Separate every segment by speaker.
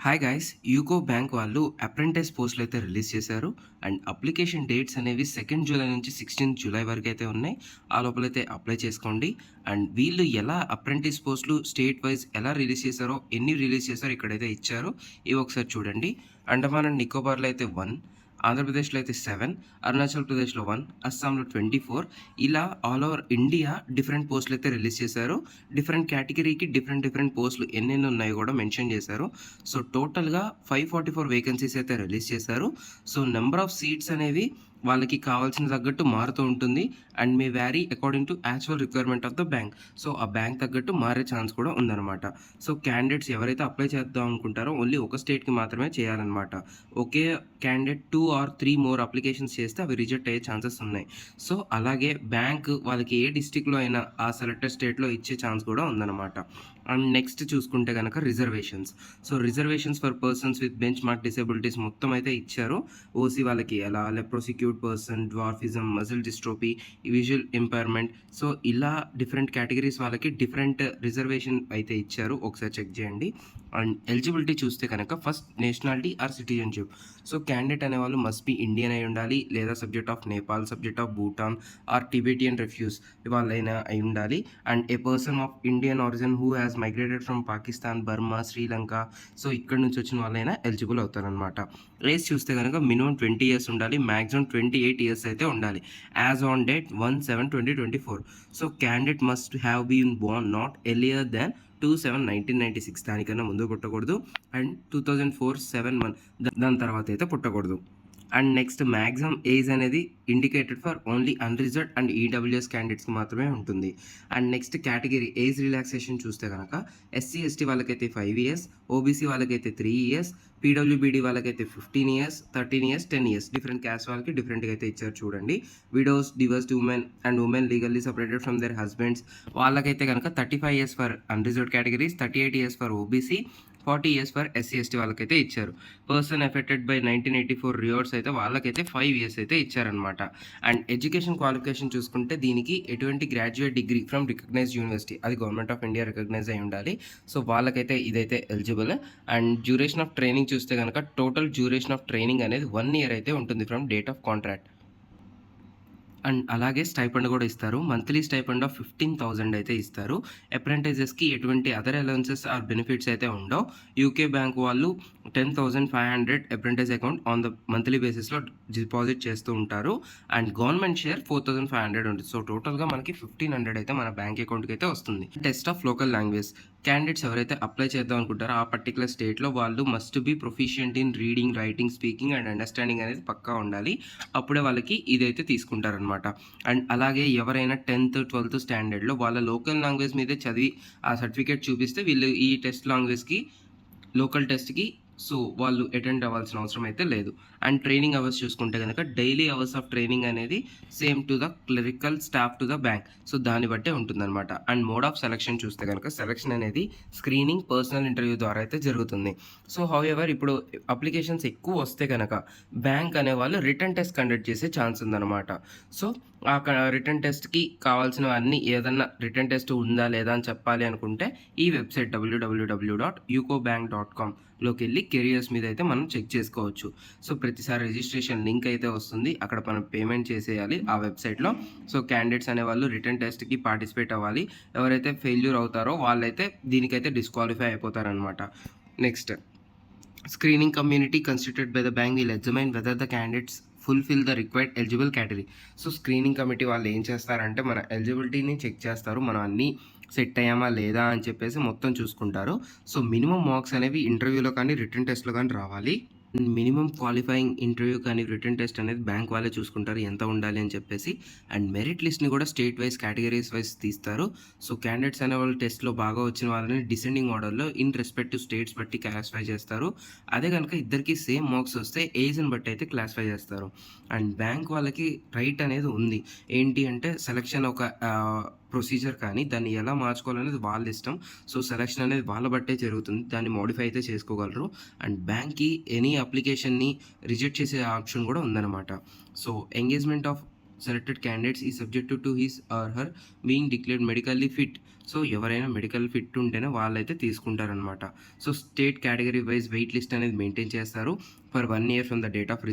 Speaker 1: Hi guys UCO bank వాళ్ళు apprentice పోస్టులు అయితే రిలీజ్ చేశారు. అండ్ అప్లికేషన్ డేట్స్ అనేవి 2 జూలై నుంచి 16 జూలై వరకు అయితే ఉన్నాయి. ఆ లోపలైతే అప్లై చేసుకోండి. అండ్ వీళ్ళు ఎలా అప్రెంటిస్ పోస్టులు స్టేట్ వైజ్ ఎలా రిలీజ్ చేశారో, ఎన్ని రిలీజ్ చేశారో ఇక్కడైతే ఇచ్చారు. ఇవి ఒకసారి చూడండి. అండమాన్ అండ్ నికోబార్లో అయితే 1, ఆంధ్రప్రదేశ్లో అయితే 7, అరుణాచల్ ప్రదేశ్లో 1, అస్సాంలో 24. ఇలా ఆల్ ఓవర్ ఇండియా డిఫరెంట్ పోస్టులు అయితే రిలీజ్ చేశారు. డిఫరెంట్ కేటగిరీకి డిఫరెంట్ పోస్టులు ఎన్నెన్ని ఉన్నాయో కూడా మెన్షన్ చేశారు. సో టోటల్గా 544 వేకెన్సీస్ అయితే రిలీజ్ చేశారు. సో నెంబర్ ఆఫ్ సీట్స్ అనేవి వాళ్ళకి కావాల్సిన తగ్గట్టు మారుతూ ఉంటుంది. And may vary according to actual requirement of the bank. So ఆ బ్యాంక్ తగ్గట్టు మారే ఛాన్స్ కూడా ఉందన్నమాట. సో క్యాండిడేట్స్ ఎవరైతే అప్లై చేద్దాం అనుకుంటారో ఓన్లీ ఒక స్టేట్కి మాత్రమే చేయాలన్నమాట. ఒకే క్యాండిడేట్ 2 ఆర్ 3 మోర్ అప్లికేషన్స్ చేస్తే అవి రిజెక్ట్ అయ్యే ఛాన్సెస్ ఉన్నాయి. సో అలాగే బ్యాంక్ వాళ్ళకి ఏ డిస్టిక్లో అయినా ఆ సెలెక్టెడ్ స్టేట్లో ఇచ్చే ఛాన్స్ కూడా ఉందన్నమాట. అండ్ నెక్స్ట్ చూసుకుంటే కనుక reservations. So reservations for persons with benchmark disabilities మొత్తం అయితే ఇచ్చారు. ఓసీ వాళ్ళకి ఎలా, leprosy cured person, dwarfism, muscle dystrophy, visual impairment, so ఇలా డిఫరెంట్ కేటగిరీస్ వాళ్ళకి డిఫరెంట్ రిజర్వేషన్ అయితే ఇచ్చారు. ఒకసారి చెక్ చేయండి. అండ్ ఎలిజిబిలిటీ చూస్తే కనుక first nationality or citizenship. So candidate అనేవాళ్ళు మస్ట్ బి ఇండియన్ అయి ఉండాలి, లేదా subject of Nepal, subject of Bhutan or Tibetan refugee వాళ్ళైనా అయి ఉండాలి. And a person of Indian origin who has migrated from Pakistan, Burma, Sri Lanka, so ఇక్కడ నుంచి వచ్చిన వాళ్ళైనా ఎలిజిబుల్ అవుతారనమాట. ఏజ్ చూస్తే కనుక మినిమం 20 ఇయర్స్ ఉండాలి, మ్యాక్సిమం 28 ఇయర్స్ అయితే ఉండాలి. As on date 1/7/2024. So candidate must have been born not earlier than 2/7/1996, దానికన్నా ముందు పుట్టకూడదు. అండ్ 2004/7/1 దాని తర్వాత అయితే పుట్టకూడదు. అండ్ నెక్స్ట్ మ్యాక్సిమం ఏజ్ అనేది indicated for only unreserved and EWS క్యాండిడేట్స్కి మాత్రమే ఉంటుంది. And next category age relaxation చూస్తే కనుక ఎస్సీ ఎస్టీ వాళ్ళకైతే 5 ఇయర్స్, ఓబీసీ వాళ్ళకైతే 3 ఇయర్స్, పీడబ్ల్యూబీడీ వాళ్ళకైతే 15 years, 13 years, 10 years. Different caste వాళ్ళకి డిఫరెంట్గా అయితే ఇచ్చారు చూడండి. Widows, divorced women and women legally separated from their husbands వాళ్ళకైతే కనుక 35 years for unreserved categories, 38 years for OBC, 40 years for SC ST వాళ్ళకైతే ఇచ్చారు. పర్సన్ ఎఫెక్టెడ్ బై 1984 రియోట్స్ అయితే వాళ్ళకైతే 5 ఇయర్స్ అయితే ఇచ్చారనమాట. అండ్ ఎడ్యుకేషన్ క్వాలిఫికేషన్ చూసుకుంటే దీనికి ఎటువంటి graduate degree from recognized university, అది గవర్నమెంట్ ఆఫ్ ఇండియా రికగ్నైజ్ అయి ఉండాలి. సో వాళ్ళకైతే ఇదైతే eligible. And duration of training చూస్తే కనుక టోటల్ డ్యూరేషన్ ఆఫ్ ట్రైనింగ్ అనేది 1 ఇయర్ అయితే ఉంటుంది from date of contract. And అలాగే స్టైపెండ్ కూడా ఇస్తారు. మంత్లీ స్టైపెండ్ ఆఫ్ 15,000 అయితే ఇస్తారు. అప్రెంటిసెస్కి ఎటువంటి అదర్ అలవెన్సెస్ ఆర్ బెనిఫిట్స్ అయితే ఉండవు. యూకే బ్యాంక్ వాళ్ళు 10,500 apprentice account on the monthly బేసిస్లో డిపాజిట్ చేస్తూ ఉంటారు. అండ్ గవర్నమెంట్ షేర్ 4,500 ఉంటుంది. సో టోటల్గా మనకి 1,500 అయితే మన బ్యాంక్ అకౌంట్కి అయితే వస్తుంది. Test of local language. Candidates ఎవరైతే అప్లై చేద్దాం అనుకుంటారో ఆ పర్టికులర్ స్టేట్లో వాళ్ళు must be proficient in reading, writing, speaking and understanding అనేది పక్కా ఉండాలి. అప్పుడే వాళ్ళకి ఇదైతే తీసుకుంటారనమాట. అండ్ అలాగే ఎవరైనా 10th 12th స్టాండర్డ్లో వాళ్ళ లోకల్ లాంగ్వేజ్ మీదే చదివి ఆ సర్టిఫికేట్ చూపిస్తే వీళ్ళు ఈ టెస్ట్ లాంగ్వేజ్కి, లోకల్ టెస్ట్కి సో వాళ్ళు అటెండ్ అవ్వాల్సిన అవసరం అయితే లేదు. అండ్ ట్రైనింగ్ అవర్స్ చూసుకుంటే కనుక డైలీ అవర్స్ ఆఫ్ ట్రైనింగ్ అనేది same to the clerical staff to the bank. So దాన్ని బట్టే ఉంటుందన్నమాట. అండ్ మోడ్ ఆఫ్ సెలక్షన్ చూస్తే కనుక సెలక్షన్ అనేది స్క్రీనింగ్, పర్సనల్ ఇంటర్వ్యూ ద్వారా అయితే జరుగుతుంది. సో హౌఎవర్ ఇప్పుడు అప్లికేషన్స్ ఎక్కువ వస్తే కనుక బ్యాంక్ అనేవాళ్ళు రిటర్న్ టెస్ట్ కండక్ట్ చేసే ఛాన్స్ ఉందన్నమాట. సో ఆ రిటర్న్ టెస్ట్కి కావాల్సినవన్నీ ఏదన్నా రిటర్న్ టెస్ట్ ఉందా లేదా అని చెప్పాలి అనుకుంటే ఈ వెబ్సైట్ www.ucobank.com లోకి వెళ్ళి కెరియర్స్ మీద అయితే మనం చెక్ చేసుకోవచ్చు. సో ప్రతిసారి రిజిస్ట్రేషన్ లింక్ అయితే వస్తుంది, అక్కడ మనం పేమెంట్ చేసేయాలి ఆ వెబ్సైట్లో. సో క్యాండిడేట్స్ అనేవాళ్ళు రిటర్న్ టెస్ట్కి పార్టిసిపేట్ అవ్వాలి. ఎవరైతే ఫెయిల్యూర్ అవుతారో వాళ్ళైతే దీనికైతే డిస్క్వాలిఫై అయిపోతారనమాట. Next screening community constituted by the bank will examine whether the candidates fulfil the required eligible category. So screening committee వాళ్ళు ఏం చేస్తారంటే మన ఎలిజిబిలిటీని చెక్ చేస్తారు, మనం అన్నీ సెట్ అయ్యామా లేదా అని చెప్పేసి మొత్తం చూసుకుంటారు. సో మినిమం మార్క్స్ అనేవి ఇంటర్వ్యూలో కానీ రిటర్న్ టెస్ట్లో కానీ రావాలి. మినిమం క్వాలిఫైయింగ్ ఇంటర్వ్యూ కానీ రిటర్న్ టెస్ట్ అనేది బ్యాంక్ వాళ్ళే చూసుకుంటారు ఎంత ఉండాలి అని చెప్పేసి. అండ్ మెరిట్ లిస్ట్ని కూడా స్టేట్ వైజ్ కేటగిరీస్ వైజ్ తీస్తారు. సో క్యాండిడేట్స్ అనే వాళ్ళు టెస్ట్లో బాగా వచ్చిన వాళ్ళని డిసెండింగ్ ఆర్డర్లో ఇన్ రెస్పెక్టివ్ స్టేట్స్ బట్టి క్లాసిఫై చేస్తారు. అదే కనుక ఇద్దరికి సేమ్ మార్క్స్ వస్తే ఏజ్ని బట్టి అయితే క్లాసిఫై చేస్తారు. అండ్ బ్యాంక్ వాళ్ళకి రైట్ అనేది ఉంది. ఏంటి అంటే సెలక్షన్ ఒక ప్రొసీజర్, కానీ దాన్ని ఎలా మార్చుకోవాలనేది వాళ్ళ ఇష్టం. సో సెలక్షన్ అనేది వాళ్ళ బట్టే జరుగుతుంది, దాన్ని మోడిఫై అయితే చేసుకోగలరు. అండ్ బ్యాంక్కి ఎనీ అప్లికేషన్ని రిజెక్ట్ చేసే ఆప్షన్ కూడా ఉందన్నమాట. So engagement of selected candidates ఈ subject to his or her being declared medically fit. So ఎవరైనా మెడికల్ ఫిట్ ఉంటేనే వాళ్ళైతే తీసుకుంటారనమాట. So state category wise wait list అనేది మెయింటైన్ చేస్తారు. For 1 year from the date of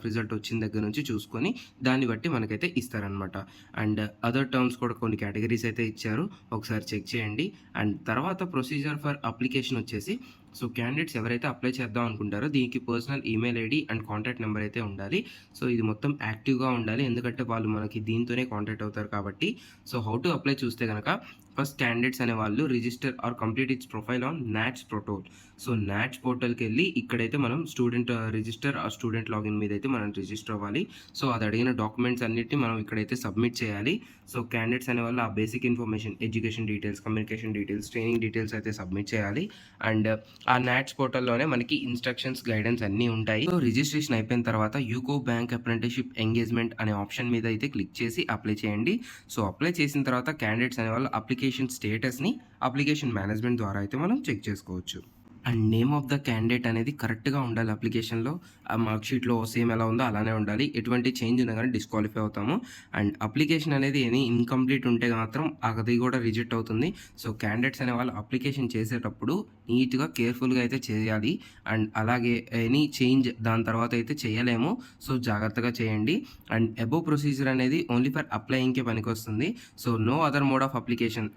Speaker 1: result వచ్చిన దగ్గర నుంచి చూసుకొని దాన్ని బట్టి మనకైతే ఇస్తారనమాట. అండ్ అదర్ టర్మ్స్ కూడా కొన్ని కేటగిరీస్ అయితే ఇచ్చారు, ఒకసారి చెక్ చేయండి. అండ్ తర్వాత ప్రొసీజర్ ఫర్ అప్లికేషన్ వచ్చేసి, సో క్యాండిడేట్స్ ఎవరైతే అప్లై చేద్దాం అనుకుంటారో దీనికి personal email ID and contact number అయితే ఉండాలి. సో ఇది మొత్తం యాక్టివ్గా ఉండాలి, ఎందుకంటే వాళ్ళు మనకి దీంతోనే కాంటాక్ట్ అవుతారు కాబట్టి. సో హౌ టు అప్లై చూస్తే కనుక, ఫస్ట్ క్యాండిడేట్స్ అనే వాళ్ళు register or complete its profile on NATS portal. So NATS పోర్టల్కి వెళ్ళి ఇక్కడైతే మనం స్టూడెంట్ రిజిస్టర్ ఆ స్టూడెంట్ లాగిన్ మీద అయితే మనం రిజిస్టర్ అవ్వాలి. సో అది అడిగిన డాక్యుమెంట్స్ అన్నిటిని మనం ఇక్కడైతే సబ్మిట్ చేయాలి. సో క్యాండిడేట్స్ అనే వాళ్ళు ఆ basic information, education details, communication details, training details అయితే సబ్మిట్ చేయాలి. అండ్ ఆ నాట్స్ పోర్టల్లోనే మనకి ఇన్స్ట్రక్షన్స్, గైడెన్స్ అన్నీ ఉంటాయి. సో రిజిస్ట్రేషన్ అయిపోయిన తర్వాత యూకో బ్యాంక్ అప్రెంటిస్షిప్ ఎంగేజ్మెంట్ అనే ఆప్షన్ మీద అయితే క్లిక్ చేసి అప్లై చేయండి. సో అప్లై చేసిన తర్వాత క్యాండిడేట్స్ అనే వాళ్ళు అప్లికేషన్ స్టేటస్ని అప్లికేషన్ మేనేజ్మెంట్ ద్వారా అయితే మనం చెక్ చేసుకోవచ్చు. And name of the candidate అనేది కరెక్ట్గా ఉండాలి అప్లికేషన్లో. ఆ మార్క్ షీట్లో సేమ్ ఎలా ఉందో అలానే ఉండాలి. ఎటువంటి చేంజ్ ఉన్నా కానీ డిస్క్వాలిఫై అవుతాము. అండ్ అప్లికేషన్ అనేది ఎనీ ఇన్కంప్లీట్ ఉంటే మాత్రం అది కూడా రిజెక్ట్ అవుతుంది. సో క్యాండిడేట్స్ అనే వాళ్ళు అప్లికేషన్ చేసేటప్పుడు నీట్గా కేర్ఫుల్గా అయితే చేయాలి. అండ్ అలాగే ఎనీ చేంజ్ దాని తర్వాత అయితే చేయలేము. సో జాగ్రత్తగా చేయండి. అండ్ అబోవ్ ప్రొసీజర్ అనేది ఓన్లీ ఫర్ అప్లయింగ్కే పనికొస్తుంది. So no other mode of application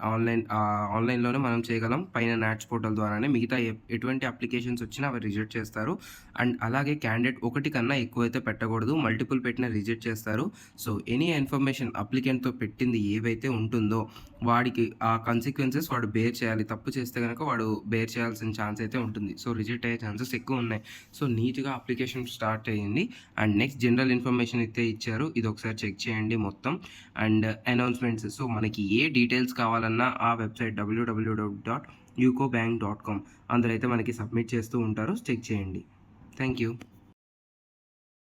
Speaker 1: ఆన్లైన్లోనే మనం చేయగలం, పైన నాట్స్ పోర్టల్ ద్వారానే. మిగతా ఎటువంటి అప్లికేషన్స్ వచ్చినా అవి రిజెక్ట్ చేస్తారు. అండ్ అలాగే క్యాండిడేట్ ఒకటి కన్నా ఎక్కువైతే పెట్టకూడదు, మల్టిపుల్ పెట్టినా రిజెక్ట్ చేస్తారు. సో ఎనీ ఇన్ఫర్మేషన్ అప్లికెంట్తో పెట్టింది ఏవైతే ఉంటుందో వాడికి ఆ కన్సిక్వెన్సెస్ వాడు బేర్ చేయాలి. తప్పు చేస్తే కనుక వాడు బేర్ చేయాల్సిన ఛాన్స్ అయితే ఉంటుంది. సో రిజెక్ట్ అయ్యే ఛాన్సెస్ ఎక్కువ ఉన్నాయి. సో నీట్గా అప్లికేషన్ స్టార్ట్ అయ్యింది. అండ్ నెక్స్ట్ జనరల్ ఇన్ఫర్మేషన్ అయితే ఇచ్చారు, ఇది ఒకసారి చెక్ చేయండి మొత్తం. అండ్ అనౌన్స్మెంట్స్, సో మనకి ఏ డీటెయిల్స్ కావాలన్నా ఆ వెబ్సైట్ www.ucobank.com అందులో అయితే మనకి సబ్మిట్ చేస్తూ ఉంటారు, చెక్ చేయండి. Thank you.